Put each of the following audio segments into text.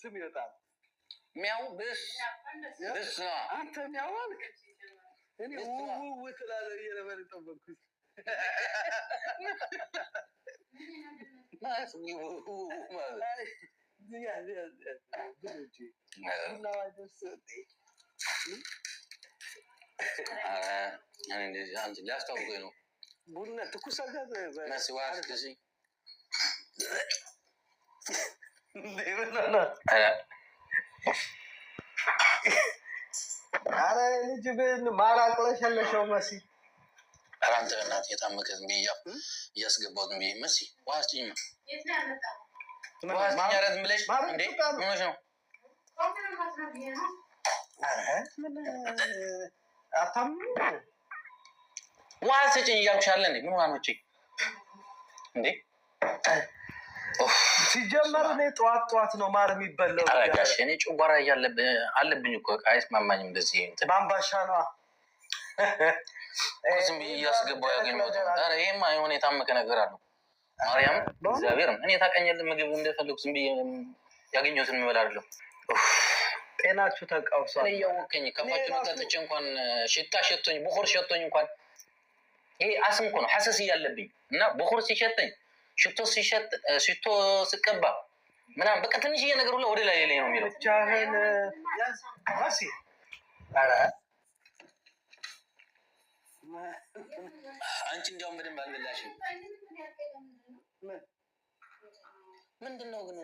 ስም ይወጣል። ሚያው ብስ ነው አንተ ሚያው አልክ። እኔ ውው ትላለህ እየነበረ ጠበቅኩት። ማለት ሊያስታውቀኝ ነው። ቡና ትኩስ መስዋዕት ጊዜ አረ ልጅ ብን ማራቅለሸለሸው መሲ አንተ እናት የታመቀ ዝም ብዬ እያስገባሁት ዝም ብዬ መሲ ውሃ ስጭኝማ ውሃ ስጭኝ ኧረ ዝም ብለሽ እንዴ ምን ሆነሽ ነው? ውሃ ስጭኝ እያልኩሽ አለ እንዴ ምን ውሃ ነው እንዴ? ሲጀመር እኔ ጠዋት ነው ማር የሚበላው። አረጋሽ እኔ ጨጓራ አለብኝ እኮ አይስማማኝም። እንደዚህ በአምባሻ ነዋ ዝም ብዬ እያስገባሁ ያገኘሁት። ኧረ ይሄማ የሆነ የታመቀ ነገር አለው። ማርያም እግዚአብሔር እኔ ታውቀኛለህ፣ ምግብ እንደፈለጉ ዝም ብዬ ያገኘሁትን የምበላ አይደለም። ጤናችሁ ተቃውሷል። እያወቀኝ ከፋችሁ ጠጥቼ እንኳን ሽታ ሸቶኝ በኩር ሸቶኝ እንኳን ይሄ አስም እኮ ነው ሐሰስ እያለብኝ እና በኩር ሲሸተኝ ሽቶ ስቀባ ምናምን በቃ ትንሽዬ ነገር ሁላ ወደ ላይ ነው የሚለው። ብቻህን መሲ ኧረ አንቺ እንዲያውም በደንብ አልበላሽም። ምንድን ነው ግን?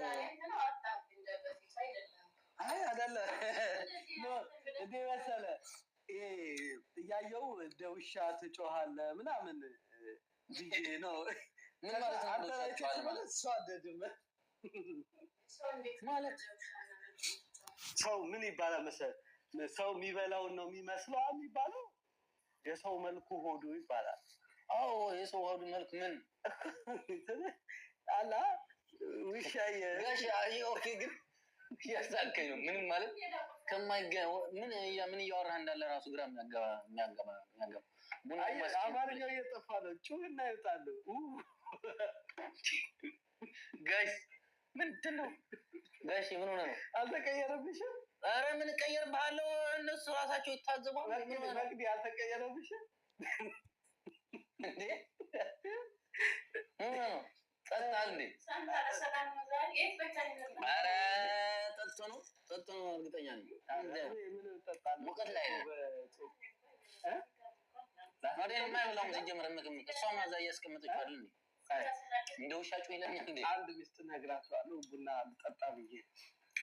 አይ አይደለም እንደ መሰለህ እያየው እንደ ውሻ ትጮኻለህ ምናምን ብዬ ነው። ምን ማለት ነው? ማለት ሰው ምን ይባላል መሰለህ? ሰው የሚበላውን ነው የሚመስለው የሚባለው። የሰው መልኩ ሆዱ ይባላል። አዎ የሰው ሆዱ መልክ ምን አላ ውሻዬ ኦኬ ግን ያሳከኝ ነው። ምንም ማለት ምን እያወራህ እንዳለ ራሱ ግራ የሚያገባ አማርኛው እየጠፋ ነው። ጩህና ይወጣሉ። ጋይስ ምንድን ነው ጋይስ? ምን ሆነ ነው? አልተቀየረብሽም? ኧረ ምን እቀየርብሃለሁ? እነሱ ራሳቸው ይታዘባሉ። መቅዲ አልተቀየረብሽም እንዴ? ጠጣል እንዴ? ኧረ ጠጥቶ ነው እርግጠኛ ነኝ። ሙቀት ላይ ነው ወደ የማይበላው ሲጀምር ምግብ እሷ ማዛ እያስቀመጠችው አይደል እንዴ? እንደ ውሻ ጩህ ይለኛል እንዴ? አንድ ሚስት ነግራቸዋለሁ ቡና ልጠጣ ብዬ